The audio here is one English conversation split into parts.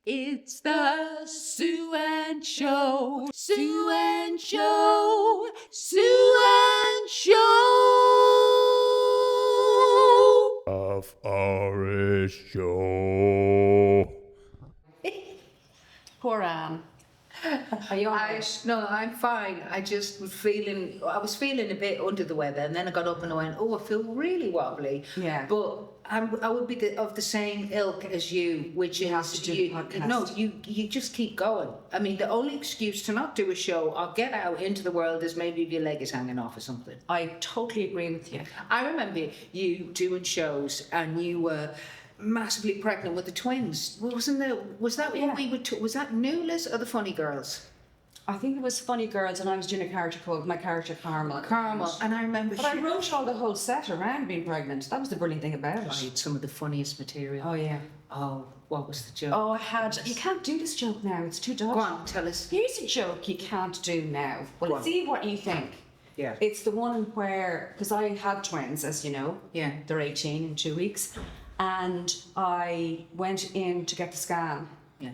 It's the Sue Ann Show. Sue Ann Show. Sue Ann Show. Of Hourish Show. Poor Anne. Are you all right? No, I'm fine. I was feeling a bit under the weather, and then I got up and I went, oh, I feel really wobbly. Yeah. But I would be of the same ilk as you, which You is have to do the podcast. No, you just keep going. I mean, the only excuse to not do a show or get out into the world is maybe if your leg is hanging off or something. I totally agree with you. I remember you doing shows, and you were massively pregnant with the twins. Wasn't there? Was that Yeah. what we would? Was that Newless or the Funny Girls? I think it was Funny Girls, and I was doing a character called my character Carmel. And I remember. But I wrote all the whole set around being pregnant. That was the brilliant thing about I it. had some of the funniest material. Oh yeah. Oh, what was the joke? Oh, I had. You can't do this joke now. It's too dark. Go on, tell us. Here's a joke you can't do now. Go Well, on. see what you think. Yeah. It's the one where, because I had twins, as you know. Yeah. They're 18 in 2 weeks. And I went in to get the scan. Yeah.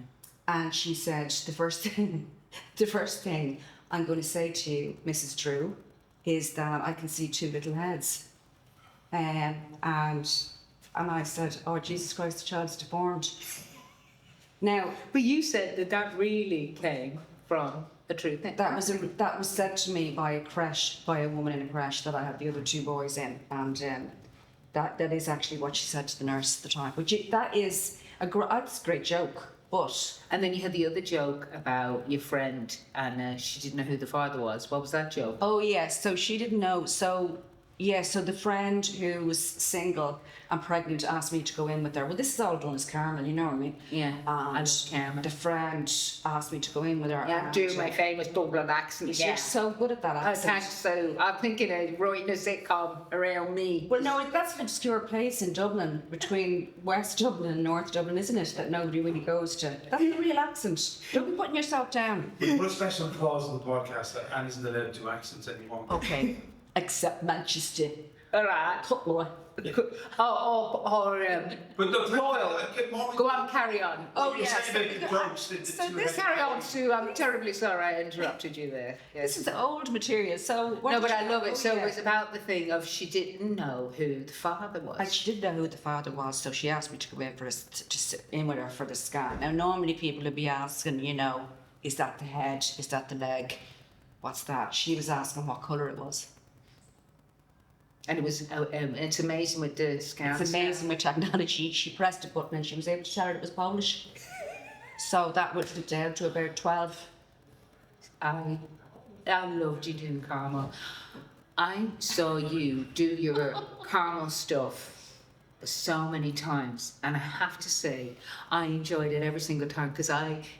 And she said, the first thing I'm going to say to you, Mrs. Drew, is that I can see two little heads. And I said, oh, Jesus Christ, the child's deformed. Now, But you said that really came from the truth. that was said to me by a woman in a creche that I had the other two boys in. And that is actually what she said to the nurse at the time. But that's a great joke. But And then you had the other joke about your friend, and she didn't know who the father was. What was that joke? oh yes, so she didn't know. So the friend who was single and pregnant asked me to go in with her. Well, this is all done as Carmen, you know what I mean? Yeah, I And love Carmen. the friend asked me to go in with her. Yeah, I'm and, doing my famous Dublin accent. You're so good at that Oh, accent. thanks. So I'm thinking of writing a sitcom around me. Well, no, that's an obscure place in Dublin, between West Dublin and North Dublin, isn't it? That nobody really goes to. That's the real accent. Don't be putting yourself down. We put a special clause in the podcast that Anne isn't allowed to do accents anymore. Okay. Except Manchester. All right. Cutler. But look, Royal. Go on, carry on. Oh, you yes. say about the jokes. Carry on, Sue. I'm terribly sorry I interrupted you there. Yes. This is old material, so... what No, did but I you- love it. oh, So yeah. it was about the thing of she didn't know who the father And was. she didn't know who the father was, so she asked me to go in to sit in with her for the scan. Now, normally people would be asking, is that the head? Is that the leg? What's that? She was asking what colour it was. And it was, it's amazing with the scans. It's amazing with technology. She pressed a button and she was able to tell her it was Polish. So that would have down to about 12. I loved you doing Carmel. I saw you do your Carmel stuff so many times, and I have to say I enjoyed it every single time because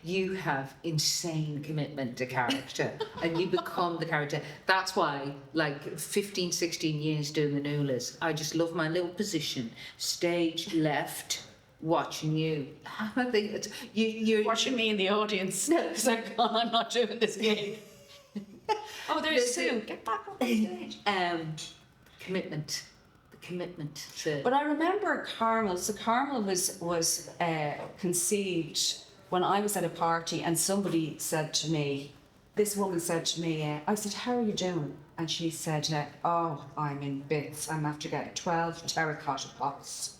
you have insane commitment to character and you become the character. That's why, like 15, 16 years doing the Newless, I just love my little position, stage left, watching you. I think it's, you're Watching me in the audience. Because I'm not doing this game. Oh, there's Sue. Get back up on stage. commitment. Commitment to. But I remember Carmel. So Carmel was conceived when I was at a party, and somebody said to me, this woman said to me, I said, how are you doing? And she said, oh, I'm in bits. I'm after getting 12 terracotta pots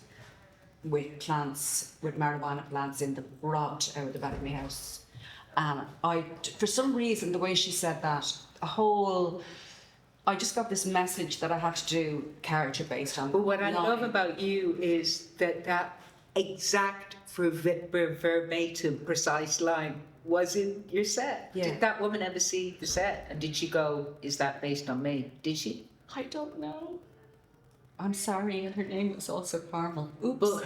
with plants, with marijuana plants in them, robbed out of the back of my house. And for some reason, the way she said that, I just got this message that I had to do character based on. But what I line. love about you is that exact verbatim precise line was in your set. Yeah. Did that woman ever see the set? And did she go, is that based on me? Did she? I don't know. I'm sorry, her name was also Carmel. Oops.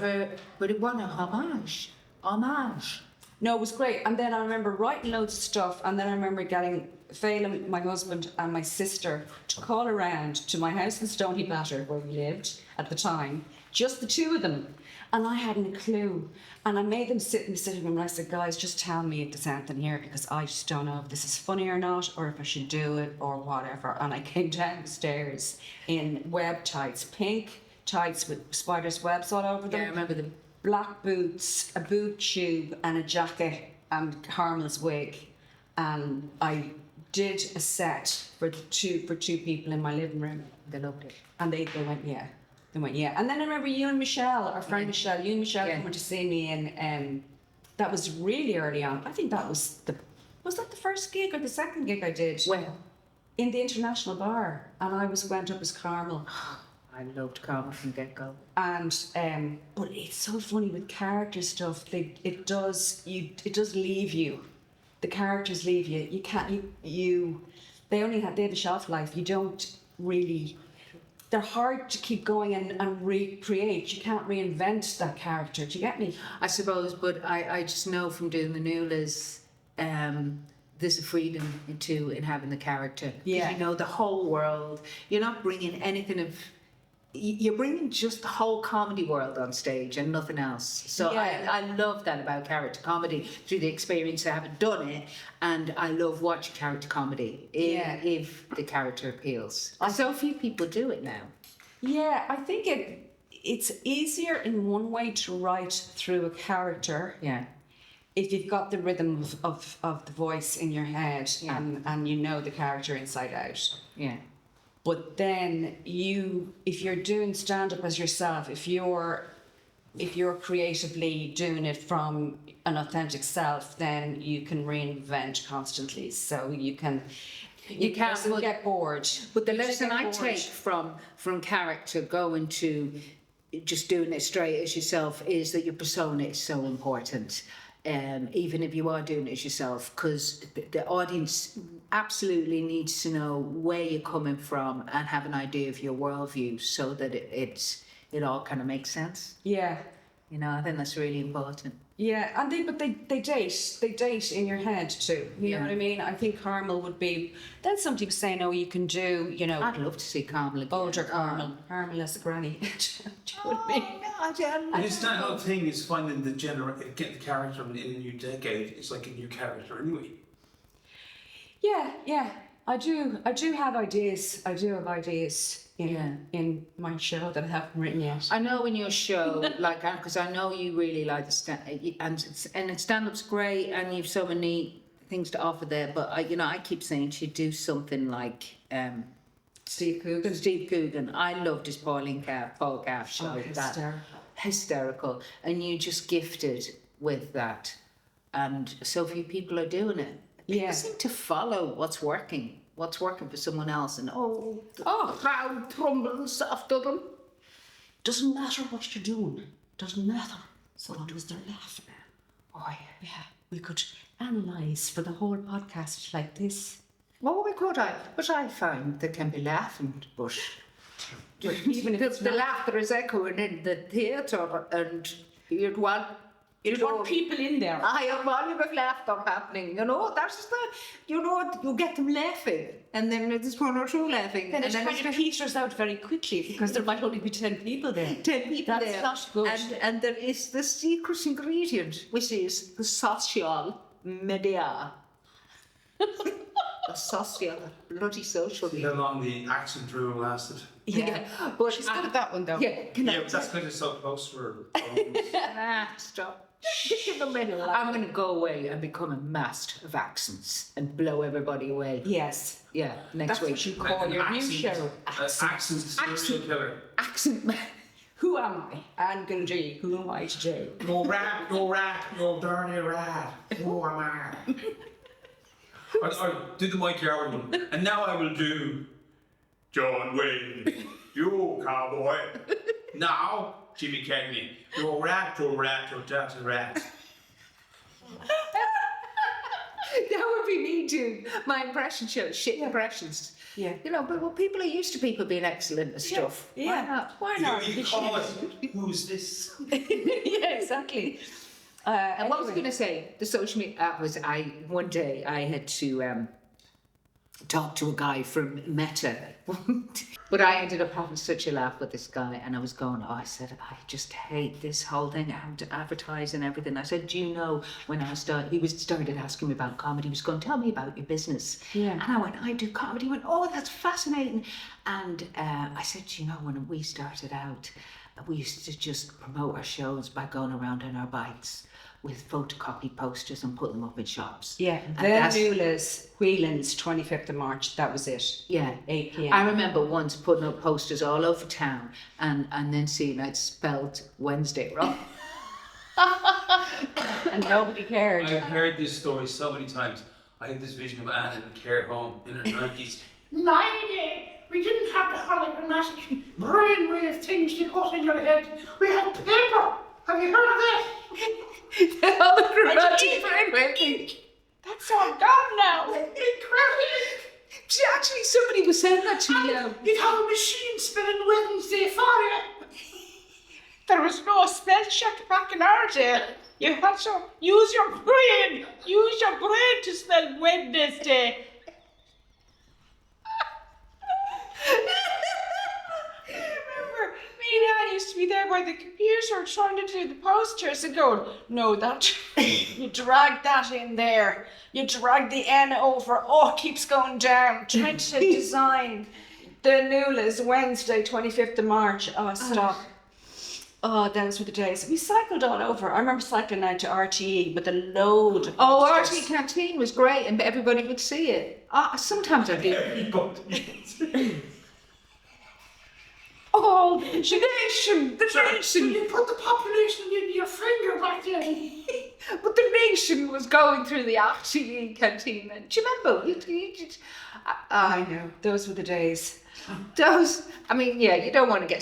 But it wasn't a homage. Homage. No, it was great. And then I remember writing loads of stuff, and then I remember getting Phelan, my husband, and my sister to call around to my house in Stony Batter, where we lived at the time, just the two of them. And I hadn't a clue. And I made them sit in the sitting room, and I said, guys, just tell me if there's anything here, because I just don't know if this is funny or not, or if I should do it, or whatever. And I came down the stairs in web tights, pink tights with spiders' webs all over them. Yeah, I remember them. black boots, a boot tube, and a jacket, and Carmel's wig, and I did a set for two people in my living room. They loved it. And they went, yeah. They went, yeah. And then I remember you and Michelle, our friend Michelle, you and Michelle coming to see me, and that was really early on. I think that was that the first gig or the second gig I did? Well, In the International Bar. And I went up as Carmel. I loved Carmel from get-go. And, but it's so funny with character stuff, it does leave you. The characters leave you. You can't, they have a shelf life. You don't really, they're hard to keep going and recreate. You can't reinvent that character. Do you get me? I suppose, but I just know from doing the Nulas, there's a freedom in having the character. 'Cause Yeah. you know the whole world. You're not bringing anything of. You're bringing just the whole comedy world on stage and nothing else. So Yeah. I love that about character comedy through the experience. I haven't done it, and I love watching character comedy if the character appeals. So few people do it now. Yeah, I think it's easier in one way to write through a character Yeah. if you've got the rhythm of the voice in your head and you know the character inside out. Yeah. But then if you're doing stand-up as yourself, if you're creatively doing it from an authentic self, then you can reinvent constantly. So you can't get bored. But the You lesson get I bored. take from character going to just doing it straight as yourself is that your persona is so important. Even if you are doing it as yourself, because the audience absolutely needs to know where you're coming from and have an idea of your worldview so that it all kind of makes sense. Yeah. You know, I think that's really important. Yeah, and they date in your head too. You know what I mean? I think Carmel would be. Then somebody was saying, "Oh, you can do, you know, I'd love to see Carmel again. older Carmel, Carmel as a granny." Do you know what I mean? And his stand-up thing is finding get the character in a new decade. It's like a new character anyway. Yeah. I do have ideas. I do have ideas in my show that I haven't written yet. I know in your show, because I know you really like the stand-up's great, and you've so many things to offer there. But I keep saying you do something like Steve Coogan. I loved his Paul Gaff show. Hysterical, and you just gifted with that, and so few people are doing it. People seem to follow what's working for someone else, and the crowd tumbles after them. Doesn't matter what you're doing. Doesn't matter. So long as they're laughing. Oh Yeah, we could analyse for the whole podcast like this. well, we could. But I find there can be laughing, but Even if the laughter is echoing in the theatre, and you'd want people in there. a higher volume of laughter happening. You get them laughing, and then there's one or two laughing, Then and it kind of peters out very quickly because there might only be 10 people there. 10 people That's there. not good. And there is the secret ingredient, which is the social media. The social, bloody social See media. how long the accent rule lasted. Yeah. But She's good at that one though. Yeah, Yeah, but that's kind of so close to her. stop. I'm going to go away and become a master of accents and blow everybody away. Yes. Yeah, next That's week. what you call your new show. Accent serial killer. Accent man. Who am I? Anne Gundry. Who am I today? No rat, no dirty rat. Who am I? I did the Mike Howard one, and now I will do John Wayne. You cowboy. Now, Jimmy Cagney. You're rat, you're dirty rat. That would be me doing my impression show, shit impressions. Yeah. You know, but people are used to people being excellent at stuff. Yeah. Why not? Why not? You call it, who's this? Yeah, exactly. And what was I going to say? The social media one day I had to talk to a guy from Meta, but I ended up having such a laugh with this guy, and I was going, I said, I just hate this whole thing, having to advertise and everything. I said, do you know when he started asking me about comedy, he was going, tell me about your business. Yeah. And I went, I do comedy. He went, oh, that's fascinating. And I said, you know, when we started out, we used to just promote our shows by going around on our bikes with photocopy posters and putting them up in shops. Yeah, And the that's- Newlands, Whelan's, 25th of March, that was it. Yeah. 8 p.m. I remember once putting up posters all over town and then seeing I'd spelled Wednesday wrong. And nobody cared. I've heard this story so many times. I had this vision of Anne in a care home in her 90s. Lady, we didn't have the holographic brainwave things you put in your head. We had paper. Have you heard of this? Holographic brainwave. That's all gone now. Incredible. Actually, somebody was saying that to me. You'd have a machine spelling Wednesday for you. There was no spell check back in our day. You had to use your brain. Use your brain to spell Wednesday. Remember, me and Anne used to be there by the computer trying to do the posters and going, no, that, you drag that in there. You drag the N over. Oh, it keeps going down. Trying to design the Newlands Wednesday, 25th of March. Oh, stop. Oh, those were the days. We cycled all over. I remember cycling out to RTE with a load of Oh, posters. RT Canteen was great and everybody would see it. Sometimes I do. Oh, the nation, the nation. You put the population in your finger back there. But the nation was going through the RTE Canteen. And do you remember? I know. Those were the days. Those, I mean, yeah, you don't want to get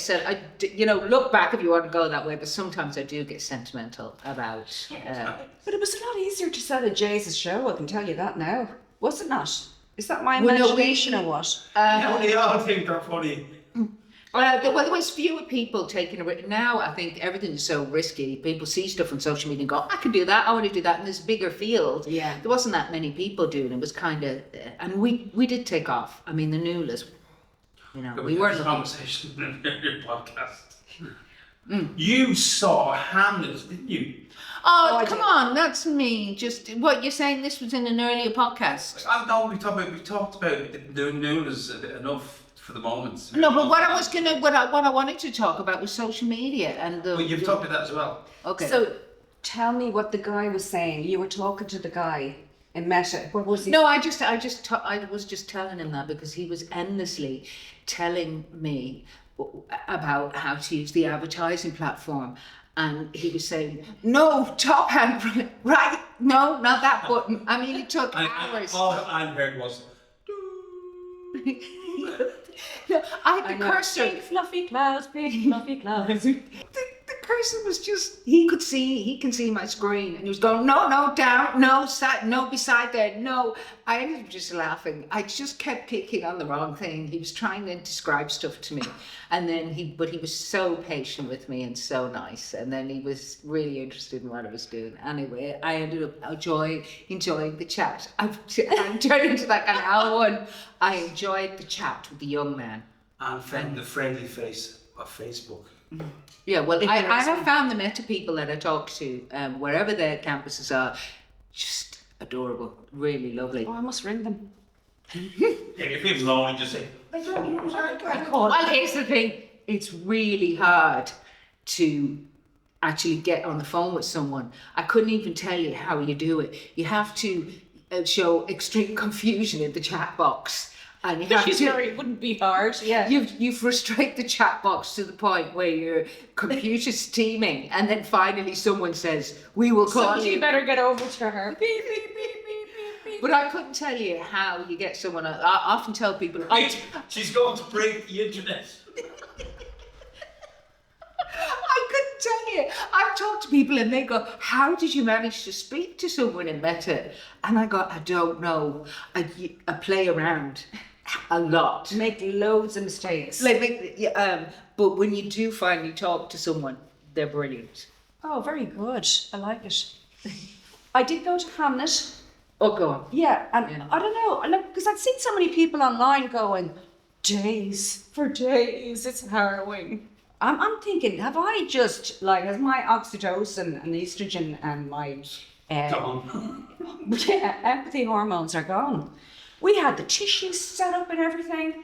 look back if you want to go that way, but sometimes I do get sentimental about. But it was a lot easier to sell a Jesus show, I can tell you that now. Was it not? Is that my Well, no, imagination or what? Now they all think they're funny. There was fewer people taking a risk. Now I think everything is so risky. People see stuff on social media and go, I can do that, I want to do that in this bigger field. Yeah. There wasn't that many people doing it. It was kind of, and we did take off. I mean, the Newlands, we weren't a conversation in your podcast. You saw Hamlet, didn't you? Oh, I come did. on, that's me. Just what you're saying. This was in an earlier podcast. I know we talked about the news enough for the moment. No, but what I wanted to talk about was social media and the. Well, you've talked about that as well. Okay. So tell me what the guy was saying. You were talking to the guy in Meta. What was he? No, I was just telling him that because he was endlessly telling me about how to use the advertising platform. And he was saying, no, top hand, right, no, not that button. I mean, it took hours. All I heard was, I had the cursor. Big fluffy clouds, big fluffy clouds. The cursor was just, he can see my screen. And he was going, no, down, no, side, no, beside there, no. I ended up just laughing. I just kept picking on the wrong thing. He was trying to describe stuff to me. And then but he was so patient with me and so nice. And then he was really interested in what I was doing. Anyway, I ended up enjoying the chat. I'm turning to that kind of hour one. I enjoyed the chat with the young man. and the friendly face of Facebook. Yeah, well, If I there is have one. found the Meta people that I talk to, wherever their campuses are, just adorable, really lovely. Oh, I must ring them. If you're feeling lonely, just say, Well, here's the thing, it's really hard to actually get on the phone with someone. I couldn't even tell you how you do it. You have to show extreme confusion in the chat box. And you have It wouldn't be hard. Yeah. You frustrate the chat box to the point where your computer's steaming, and then finally someone says, "We will call Somebody you." better get over to her. But I couldn't tell you how you get someone. I often tell people, she's going to break the internet. I couldn't tell you. I've talked to people and they go, "How did you manage to speak to someone in Meta?" And I go, "I don't know. I play around a lot." Make loads of mistakes. But when you do finally talk to someone, they're brilliant. Oh, very good. I like it. I did go to Hamlet. Oh, go on. Yeah, and Yeah. I don't know, because I've seen so many people online going, days for days, it's harrowing. I'm thinking, have I just, has my oxytocin and estrogen and my empathy hormones are gone? We had the tissues set up and everything.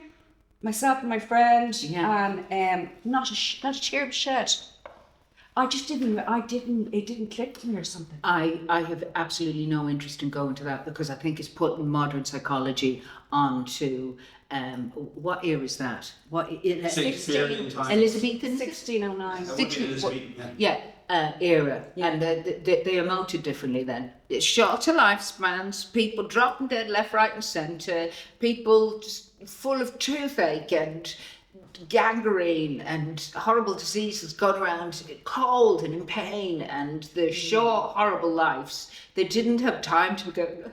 myself and my friend, Yeah. and not a tear was shed. It didn't click with me or something. I have absolutely no interest in going to that because I think it's putting modern psychology onto what era is that? Shakespearean times. Elizabethan? 1609. That would be Elizabethan, Yeah, era. Yeah. And they emoted differently then. It's shorter lifespans, people dropping dead left, right, and centre, people just full of toothache and gangrene and horrible diseases going around cold and in pain, and the short, horrible lives. They didn't have time to go.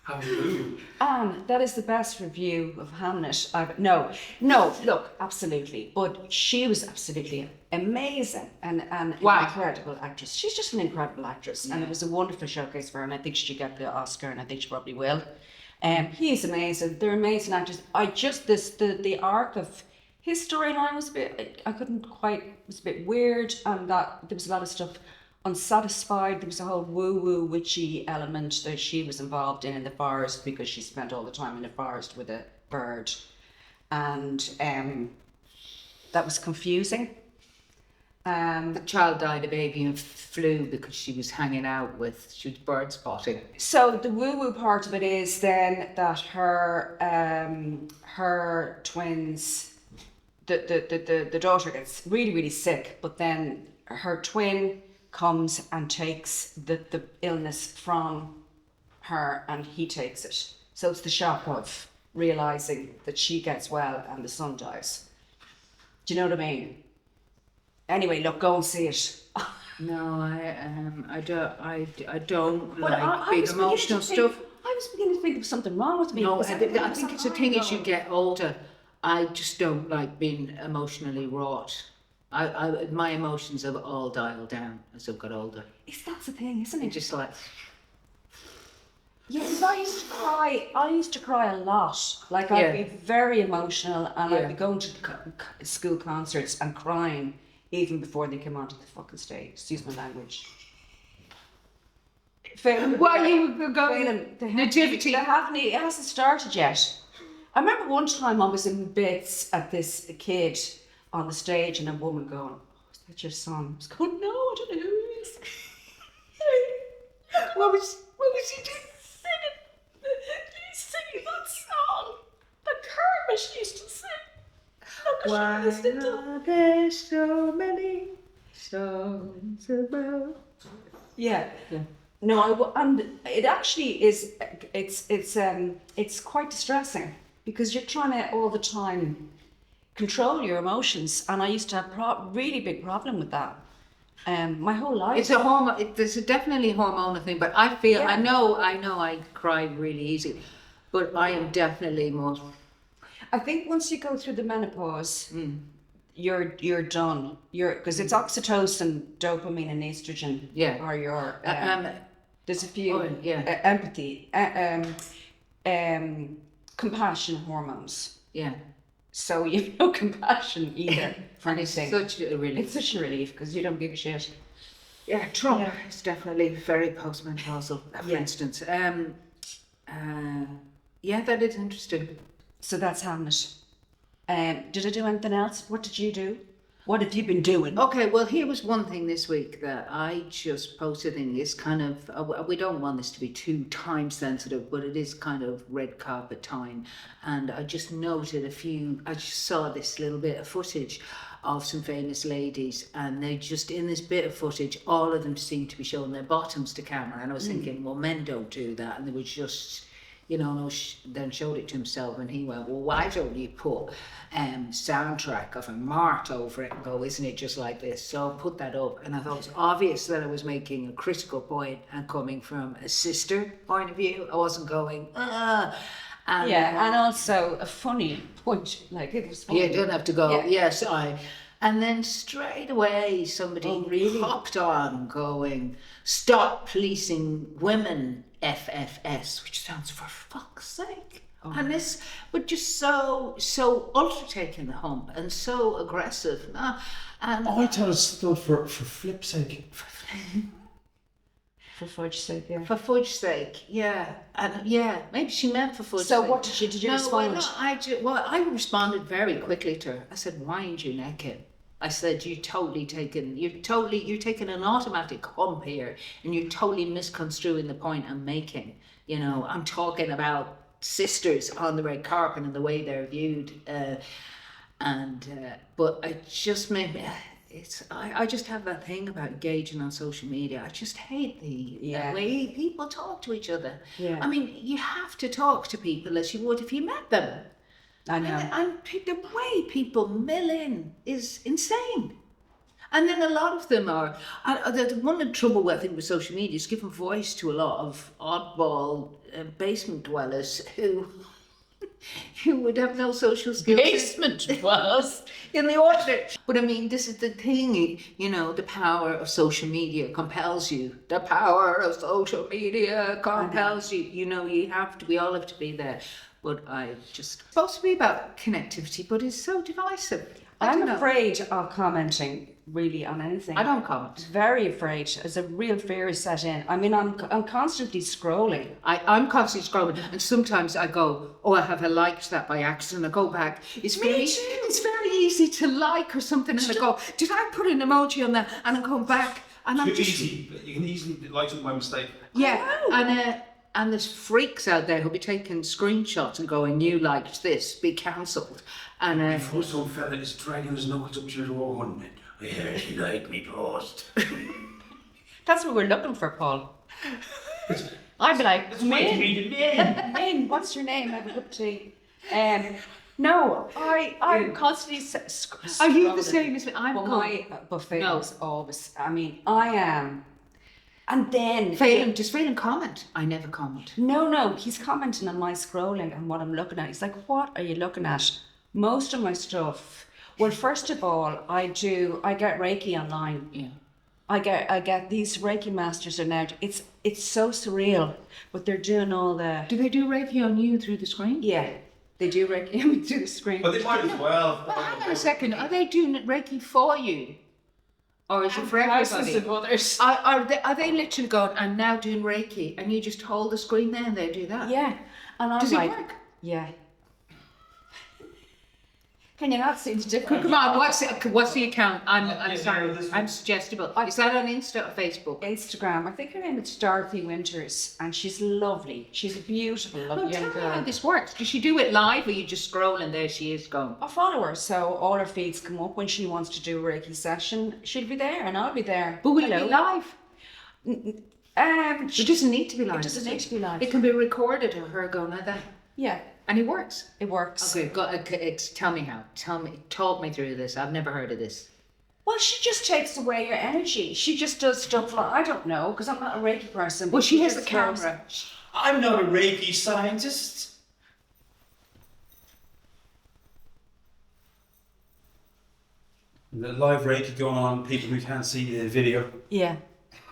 How rude. Anne, that is the best review of Hamlet no, look, absolutely. But she was absolutely amazing and an Why? incredible actress. She's just an incredible actress, and it was a wonderful showcase for her, and I think she should get the Oscar, and I think she probably will. He's amazing. They're amazing actors. The arc of his storyline was a bit, it was a bit weird, and that there was a lot of stuff unsatisfied. There was a whole woo-woo witchy element that she was involved in the forest because she spent all the time in the forest with a bird, and that was confusing. The child died of avian flu because she was she was bird spotting. So the woo-woo part of it is then that her twins, the daughter gets really, really sick, but then her twin comes and takes the illness from her, and he takes it. So it's the shock of realizing that she gets well and the son dies. Do you know what I mean? Anyway, look, go and see it. No, I don't Well, like I big was beginning emotional to think- stuff. I was beginning to think there was something wrong with me. No, because I think it's a thing as you get older. I just don't like being emotionally wrought. My emotions have all dialed down as I've got older. That's the thing, isn't it? It's just like, Yeah, because I used to cry a lot. Like, I'd be very emotional, and I'd be going to school concerts and crying even before they came onto the fucking stage. Excuse my language. why you going nativity? It hasn't started yet. I remember one time I was in bits at this kid on the stage, and a woman going, "Oh, is that your son?" I was going, "No, I don't know who he is." What was he doing? He's singing that song that Kermit used to sing. Look, Why she listened to are there so many songs about? Yeah. No, and it actually is. It's quite distressing because you're trying to all the time control your emotions, and I used to have really big problem with that. My whole life. It's a hormone. There's definitely a hormonal thing, but I feel Yeah. I know I cry really easy, but I am definitely more. I think once you go through the menopause, you're done. Because it's oxytocin, dopamine, and estrogen. Yeah. Are your there's a few empathy, compassion hormones. Yeah. So you've no compassion either for And it's anything. such a relief. It's such a relief because you don't give a shit. Yeah, Trump is definitely very postmenopausal, for Yeah. instance. Yeah, that is interesting. So that's Hamlet. Did I do anything else? What did you do? What have you been doing? Okay, well, here was one thing this week that I just posted in this kind of, we don't want this to be too time sensitive, but it is kind of red carpet time. And I just noted I just saw this little bit of footage of some famous ladies, and they just, in this bit of footage, all of them seemed to be showing their bottoms to camera. And I was thinking, well, men don't do that. And they were just, then showed it to himself, and he went, well, why don't you put soundtrack of a mart over it and go, isn't it just like this? So I put that up, and I thought it was obvious that I was making a critical point and coming from a sister point of view. I wasn't going, And, And also a funny point. Like, it was funny. you don't have to go, Yeah. yes, and then straight away somebody really? hopped on going, stop policing women, FFS, which sounds for fuck's sake. And this, but just so ultra taking the hump and so aggressive. And I thought it stood for flip's sake. For fudge's sake, yeah. For fudge's sake, yeah. And yeah, maybe she meant for fudge's So sake. what did you No, respond? well, I responded very quickly to her. I said, wind your neck in. I said, you're taking an automatic hump here, and you're totally misconstruing the point I'm making. You know, I'm talking about sisters on the red carpet and the way they're viewed. But it just made me. I just have that thing about engaging on social media. I just hate the way people talk to each other. Yeah. I mean, you have to talk to people as you would if you met them. I know. And the way people mill in is insane. And then a lot of them are. One of the trouble I think with social media is giving voice to a lot of oddball basement dwellers who would have no social skills. Basement dwellers. In the orchard. But I mean, this is the thing, you know, the power of social media compels you. The power of social media compels you. You know, we all have to be there. But it's supposed to be about connectivity, but it's so divisive. I'm afraid of commenting really on anything. I don't comment. Very afraid. As a real fear is set in. I mean, I'm constantly scrolling. I'm constantly scrolling, and sometimes I go, I liked that by accident. I go back. It's very easy to like or something, and I go, did I put an emoji on that? And I go back, and I'm Too just easy. You can easily like something by mistake. yeah, and there's freaks out there who'll be taking screenshots and going, you liked this, be cancelled. And Before some fella is dragging his knuckles up to your door one minute. I heard you like me post. That's what we're looking for, Paul. I'd be like, That's why you need a name. Min, what's your name? I have a cup of tea. No, I'm constantly are you the same as me? Well, my buffet No. is always, I mean, I am. And then... Does Phelan comment? I never comment. No, he's commenting on my scrolling and what I'm looking at. He's like, what are you looking at? Most of my stuff... Well, first of all, I get Reiki online. Yeah. I get these Reiki masters are now, it's so surreal, but they're doing all the... Do they do Reiki on you through the screen? Yeah, they do Reiki through the screen. But they might as well. But hang on a second, are they doing Reiki for you? Or is it for Thousands everybody? of others. Are they literally going, I'm now doing Reiki, and you just hold the screen there and they do that? Yeah, and I'm Does like... it work? Yeah. Can you not see the difference? Come on, what's the account? I'm sorry, this I'm suggestible. Is that on Insta or Facebook? Instagram. I think her name is Dorothy Winters, and she's lovely. She's a beautiful, lovely Tell young me how girl. this works. Does she do it live or you just scroll and there she is going? I follow her, so all her feeds come up when she wants to do a Reiki session. She'll be there, and I'll be there. But will it Hello. be live? It It doesn't need to be live. doesn't need to be live. It can be recorded of her going like that. Yeah, And it works. it works. Okay, tell me how. Talk me through this. I've never heard of this. Well, she just takes away your energy. She just does stuff like, I don't know, because I'm not a Reiki person. Well, but she has the just goes- camera. I'm not a Reiki scientist. The live Reiki going on, people who can't see the video. Yeah.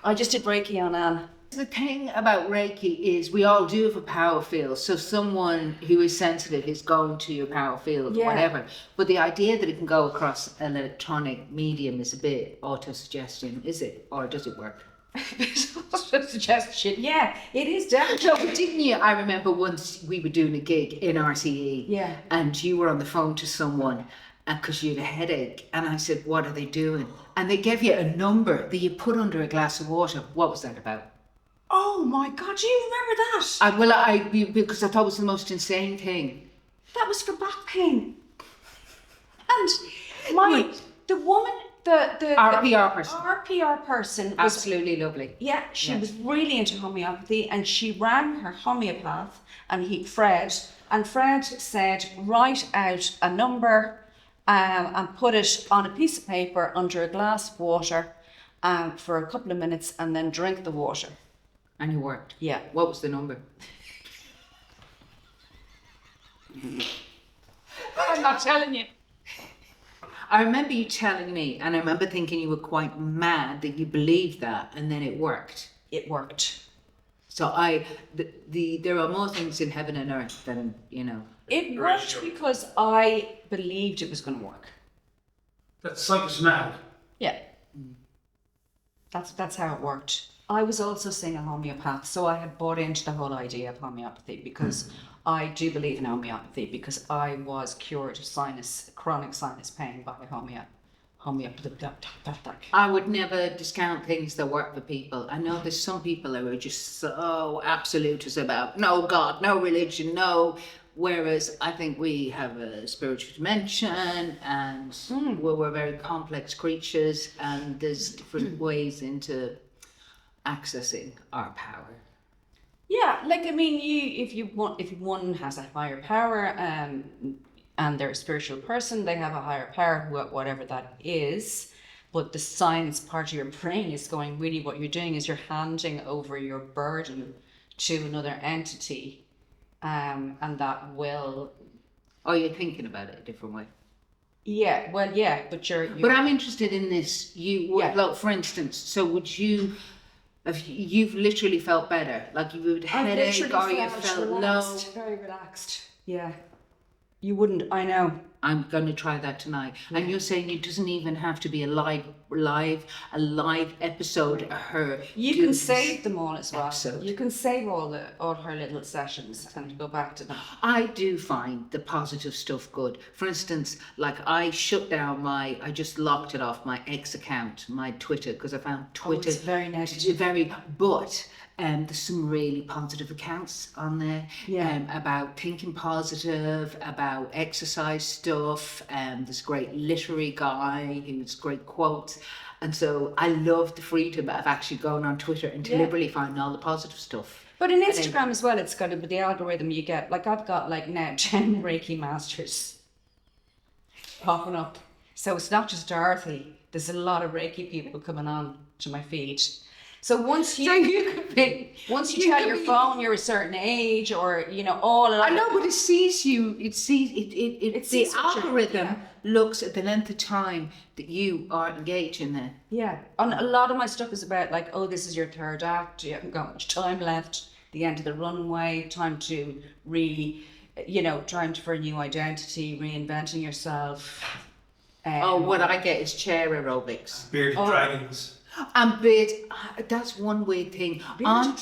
I just did Reiki on Anne. The thing about Reiki is we all do have a power field. So someone who is sensitive is going to your power field, Yeah. whatever. But the idea that it can go across an electronic medium is a bit auto-suggestion, is it? Or does it work? Suggestion. Yeah, it is definitely. No, but didn't you? I remember once we were doing a gig in RCE. Yeah. And you were on the phone to someone because you had a headache. And I said, what are they doing? And they gave you a number that you put under a glass of water. What was that about? Oh my God, do you remember that? Because I thought it was the most insane thing. That was for back pain. And the woman, the Our PR person. Our PR person was, Absolutely lovely. yeah, she Yes. was really into homeopathy, and she rang her homeopath, and Fred said, write out a number and put it on a piece of paper under a glass of water for a couple of minutes, and then drink the water. And it worked. Yeah. What was the number? I'm not telling you. I remember you telling me, and I remember thinking you were quite mad that you believed that, and then it worked. It worked. So there are more things in heaven and earth than, you know. It worked because I believed it was going to work. That's psychosomatic. Yeah. That's how it worked. I was also seeing a homeopath, so I had bought into the whole idea of homeopathy because I do believe in homeopathy because I was cured of chronic sinus pain by homeopathy. I would never discount things that work for people. I know there's some people who are just so absolutist about no God, no religion, no. Whereas I think we have a spiritual dimension and we're very complex creatures and there's different ways into accessing our power. Yeah, like I mean, if one has a higher power, and they're a spiritual person, they have a higher power, whatever that is. But the science part of your brain is going, really what you're doing is you're handing over your burden to another entity, and that will. Oh, you're thinking about it a different way. Yeah, well, yeah, but you're But I'm interested in this. Like, for instance, so would you? You've literally felt better, like you would headache or you felt relaxed, very relaxed. Yeah, you wouldn't. I know. I'm going to try that tonight. Yeah. And you're saying it doesn't even have to be a live episode of her. You can save them all as well. Episode. You can save all her little sessions and go back to them. I do find the positive stuff good. For instance, like I just locked it off my ex account, my Twitter, because I found Twitter it's very negative. But there's some really positive accounts on there about thinking positive, about exercise stuff. There's a great literary guy who's great quotes. And so I love the freedom of actually going on Twitter and deliberately finding all the positive stuff. But in Instagram as well, it's got to be the algorithm you get. Like I've got like now 10 Reiki masters popping up. So it's not just Dorothy. There's a lot of Reiki people coming on to my feed. So once you tell your phone you're a certain age, or I know, but it sees you. The algorithm looks at the length of time that you are engaged in there. Yeah, and a lot of my stuff is about like, oh, this is your third act. You haven't got much time left. The end of the runway. Time to trying for a new identity, reinventing yourself. What I get is chair aerobics. Bearded dragons. That's one weird thing. On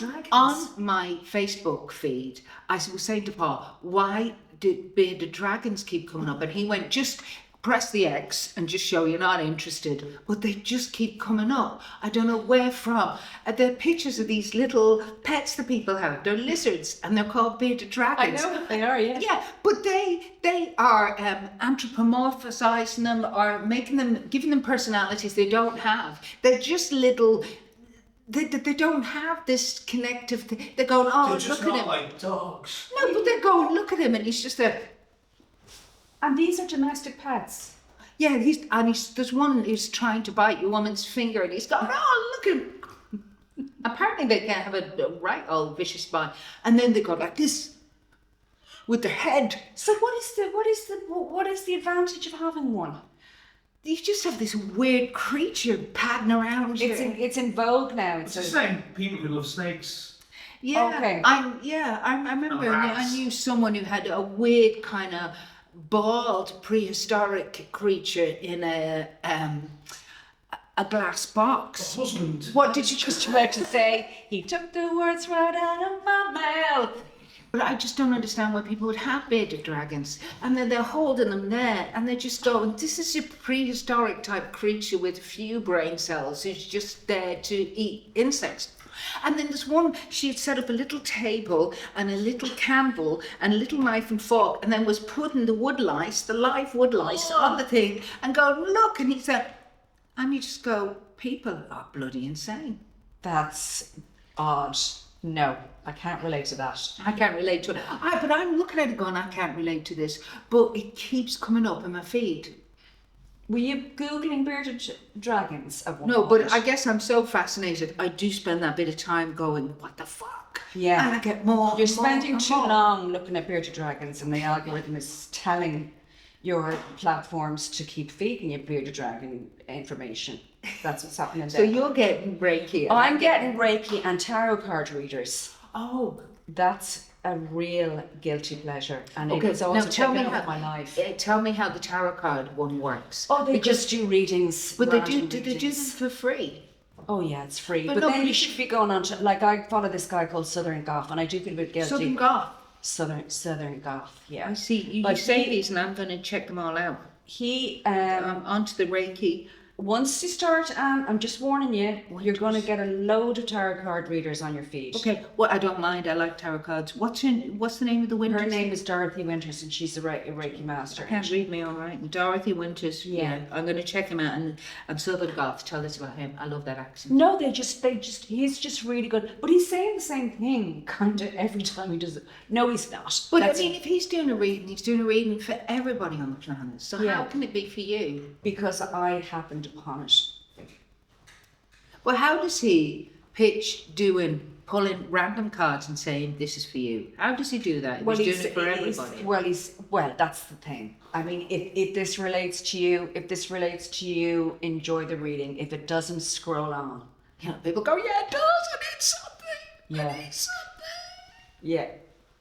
my Facebook feed, I was saying to Paul, why did bearded dragons keep coming up? And he went, just press the X and just show you're not interested. But they just keep coming up. I don't know where from. They're pictures of these little pets that people have. They're lizards and they're called bearded dragons. I know what they are, yeah. Yeah, but they are anthropomorphizing them or giving them personalities they don't have. They're just little. They don't have this connective thing. They're going, oh, they're just look at not him. like dogs. No, but they're going, look at him, and he's just a. And these are domestic pets. Yeah, there's one who's trying to bite your woman's finger, and he's going, oh, look at him. Apparently, they can have a right old vicious bite, and then they go like this with their head. So what is the advantage of having one? You just have this weird creature padding around you. It's in vogue now. It's the same people who love snakes. Yeah, okay. I remember I knew someone who had a weird kind of bald prehistoric creature in a glass box. Husband. What did you Just about to say, he took the words right out of my mouth. But I just don't understand why people would have bearded dragons. And then they're holding them there and they're just going, this is a prehistoric type creature with a few brain cells who's just there to eat insects. And then there's one, she had set up a little table and a little candle and a little knife and fork and then was putting the live wood lice on the thing and going, look. And he said, and you just go, people are bloody insane. That's odd. No, I can't relate to that. I can't relate to it. But I'm looking at it going, I can't relate to this. But it keeps coming up in my feed. Were you Googling bearded dragons at one No, point? but I guess I'm so fascinated. I do spend that bit of time going, what the fuck? Yeah. And I get more. You're spending too long looking at bearded dragons, and the algorithm is telling your platforms to keep feeding you bearded dragon information. That's what's happening there. So you're getting Reiki. I'm getting Reiki and tarot card readers. Oh. That's a real guilty pleasure, and Okay, it's also now tell me taken how over my life. Tell me how the tarot card one works. Oh, they just do readings. But random do they do them readings. for free? Oh yeah, it's free. But But, no, then but you should be going on to, like, I follow this guy called Southern Goth, and I do feel a bit guilty. Southern Goth. Southern Goth, yeah. I see. You But say he- these, and I'm going to check them all out. He Onto the Reiki. once you start, I'm just warning you, you're going to get a load of tarot card readers on your feed. Okay. Well, I don't mind. I like tarot cards. What's the name of the Winters? Her name is Dorothy Winters, and she's a Reiki master. Can't read me all right. Dorothy Winters. Yeah. I'm going to check him out. And Southern Goth. Tell us about him. I love that accent. No, he's just really good. But he's saying the same thing kind of every time he does it. No, he's not. But That's I mean, if he's doing a reading, he's doing a reading for everybody on the planet. So Yeah. how can it be for you? because I happened upon it. Well, how does he pitch pulling random cards and saying this is for you? How does he do that? He's doing it for everybody. Well, that's the thing. I mean, if this relates to you, enjoy the reading. If it doesn't, scroll on. You know, people go, yeah, it does. I need something. Yeah. I need something. Yeah.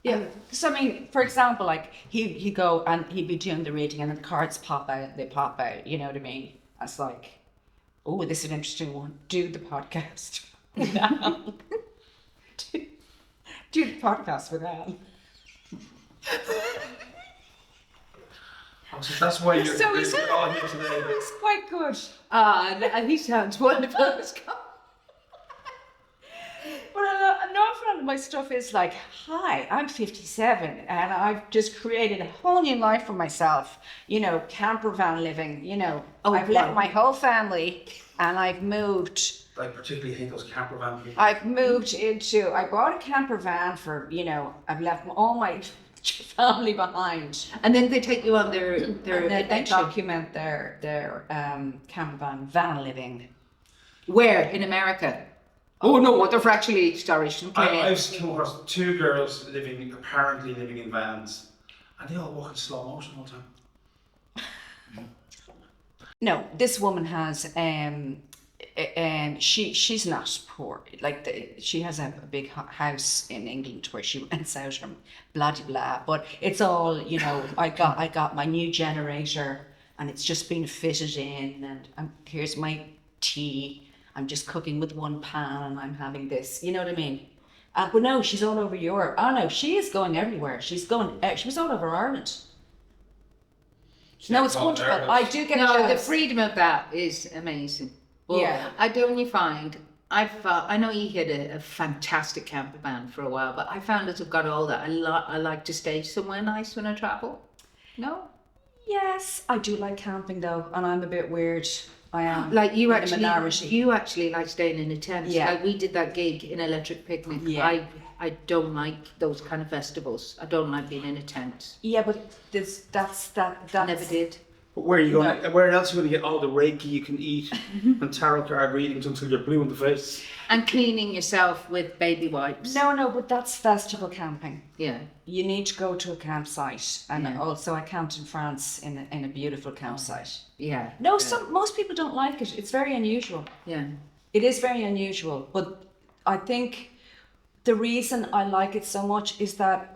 Yeah. So I mean, for example, like he'd go and he'd be doing the reading, and the cards pop out. They pop out. You know what I mean? That's like, oh, this is an interesting one. Do the podcast. do the podcast with Anne. So that's why you're, So you're all here today. It's quite good. He sounds wonderful. But an awful lot of my stuff is like, hi, I'm 57 and I've just created a whole new life for myself. You know, camper van living, you know. Oh, I've wow. left my whole family and I've moved. I particularly hate those camper van people. I bought a camper van for, you know, I've left all my family behind. And then they take you on their And then they adventure. document their camper van living. Where? In America? Oh no, what they're actually sorry, shouldn't play it. I've come across two girls apparently living in vans, and they all walk in slow motion all the time. No, this woman has she's not poor. Like she has a big house in England where she rents out from blah de blah. But it's all, you know. I got my new generator and it's just been fitted in, and here's my tea. I'm just cooking with one pan and I'm having this. You know what I mean? But no, she's all over Europe. Oh no, she is going everywhere. She's going. She was all over Ireland. No, it's wonderful. I do get No, the jealous. freedom of that is amazing. Well, Yeah. I don't you find I know you had a fantastic camper van for a while, but I found that I've got all that. I like to stay somewhere nice when I travel. No, Yes, I do like camping though, and I'm a bit weird. I am. like you in a actually, minority. you actually like staying in a tent. Yeah. Like we did that gig in Electric Picnic. Yeah. I don't like those kind of festivals. I don't like being in a tent. Yeah, but that's Never did. But where are you going? Where else are you going to get all the Reiki you can eat and tarot card readings until you're blue in the face? And cleaning yourself with baby wipes. No, but that's festival camping. Yeah. You need to go to a campsite, and Yeah. also I camped in France in a beautiful campsite. Yeah. No, yeah. most people don't like it. It's very unusual. Yeah. It is very unusual, but I think the reason I like it so much is that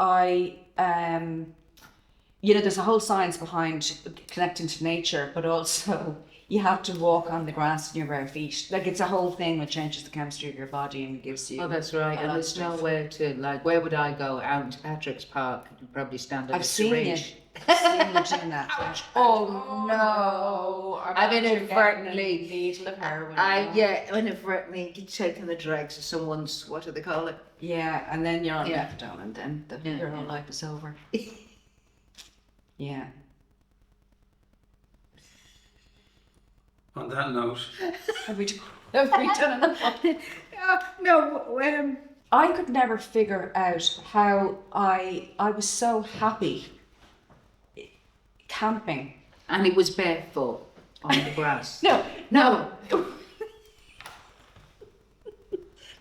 you know, there's a whole science behind connecting to nature, but also you have to walk on the grass in your bare feet. Like it's a whole thing that changes the chemistry of your body and gives you. Oh, that's right. a And lot of there's stuff. nowhere to, like, where would I go? Out into Patrick's Park and probably stand on I've a seen you. syringe. I've seen you doing that. Oh no! I've inadvertently- needle of heroin. Inadvertently taking the dregs of someone's, what do they call it? Yeah, and then you're on Yeah. methadone, and then Yeah, your whole yeah. life is over. Yeah. On that note, Have we done enough? I could never figure out how I was so happy camping. And it was barefoot on the grass. No.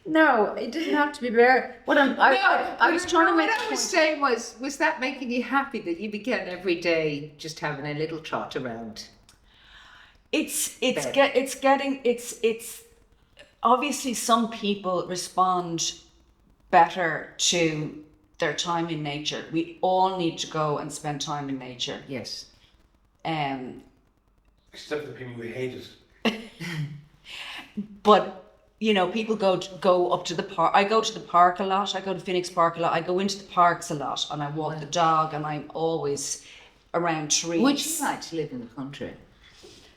No, it didn't have to be bare. What I was trying to make What the I was point. saying was that making you happy that you began every day just having a little trot around? It's obviously some people respond better to their time in nature. We all need to go and spend time in nature. Yes. except for the people who hate it. But you know, people go up to the park. I go to the park a lot. I go to Phoenix Park a lot. I go into the parks a lot, and I walk the dog, and I'm always around trees. Would you like to live in the country?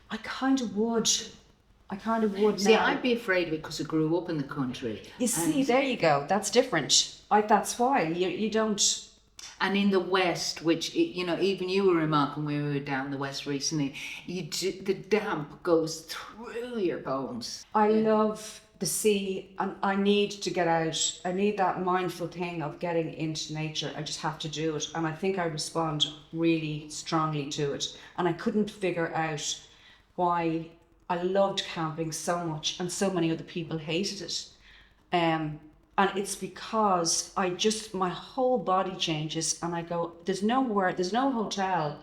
I kind of would. See, now. I'd be afraid of it because I grew up in the country. You see, there you go. That's different. That's why you don't. And in the West, which, you know, even you were remarking when we were down the West recently, the damp goes through your bones. I love the sea, and I need to get out. I need that mindful thing of getting into nature. I just have to do it, and I think I respond really strongly to it. And I couldn't figure out why I loved camping so much, and so many other people hated it. And it's because my whole body changes, and I go, there's no hotel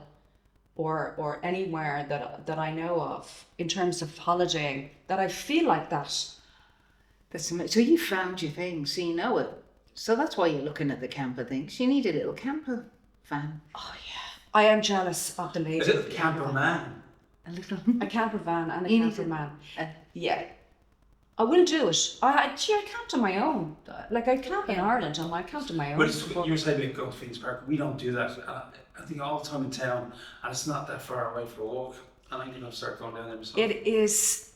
or anywhere that I know of in terms of holidaying that I feel like that. That's amazing. So you found your thing, so you know it. So that's why you're looking at the camper things. You need a little camper van. Oh yeah, I am jealous of the lady. Is it the camper man? A camper van and a You need camper man. a- Yeah. I will do it. I camped on my own. Like I camp in Ireland, and I camped on my own. But you were saying about going to Phoenix Park. We don't do that. I think all the time in town, and it's not that far away for a walk. And I'm going to start going down there myself. It is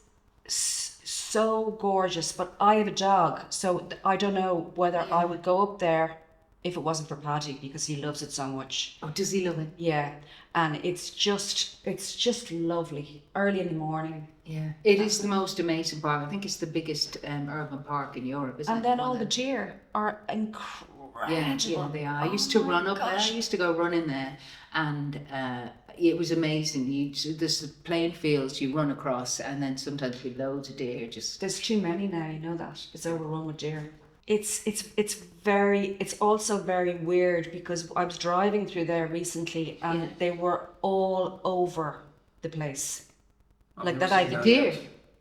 so gorgeous, but I have a dog, so I don't know whether I would go up there if it wasn't for Paddy, because he loves it so much. Oh, does he love it? Yeah, and it's just lovely. Early in the morning. Yeah. It is the most amazing park. I think it's the biggest urban park in Europe, isn't it? And then all the deer are incredible. Yeah, they are. I used to run up there. I used to go running there, and it was amazing. There's the plain fields you run across, and then sometimes with loads of deer. Just There's too many now, you know that. It's overrun with deer. It's also very weird, because I was driving through there recently, and they were all over the place. Like that, deer.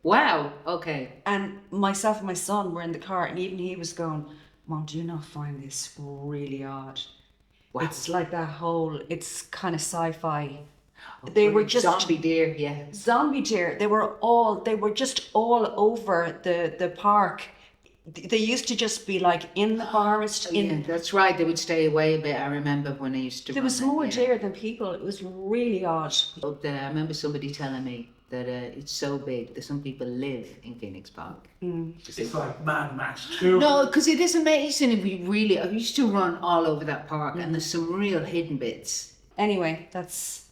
Wow. Okay. And myself and my son were in the car, and even he was going, Mom, do you not find this really odd? Wow. It's like that whole, it's kind of sci-fi. They were just zombie deer. Yeah. zombie deer. They were just all over the park. They used to just be like in the forest. Yeah, that's right. They would stay away a bit. I remember when I used to. There run was it, more yeah. deer than people. It was really odd. Up there, I remember somebody telling me that it's so big that some people live in Phoenix Park. It's like Mad Max 2. No, because it is amazing. I used to run all over that park, and there's some real hidden bits. Anyway, that's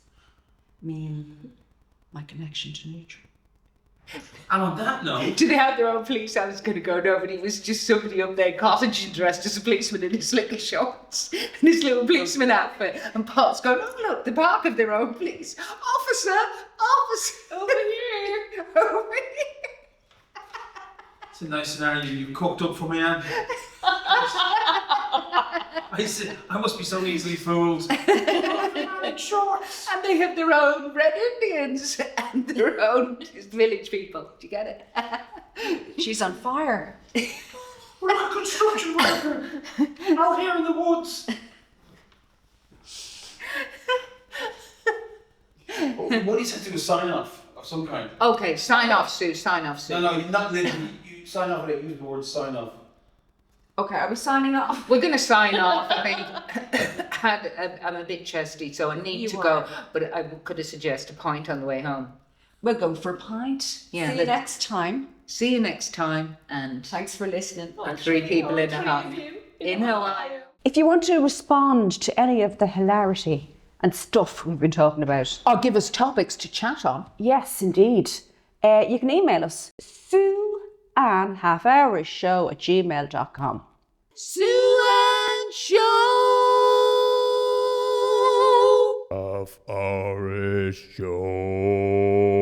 me and my connection to nature. And on that note, Do they have their own police? I was going to go, no, but he was just somebody up there, cottage dressed as a policeman in his little shorts and his little policeman outfit. And Paul's going, oh, look, the park of their own police. Officer, over here, over here. it's a nice scenario you've cooked up for me, Anne. I must be so easily fooled. And they have their own Red Indians and their own village people. Do you get it? She's on fire. We're not a construction worker. Out here in the woods. What he said to do a sign off of some kind. Okay, sign off, Sue. Sign off, Sue. No, you're not literally. You sign off with it. Use the word sign off. Okay, are we signing off? We're going to sign off. I think I'm a bit chesty, so I need to go. But I could suggest a pint on the way home. We'll go for a pint. Yeah, See you next time. See you next time, and Thanks for listening. three people in a hut in Hawaii. If you want to respond to any of the hilarity and stuff we've been talking about, Or give us topics to chat on. yes, indeed, you can email us sueannehalfhourishshow@gmail.com. Sue and Show Of Hourish Show.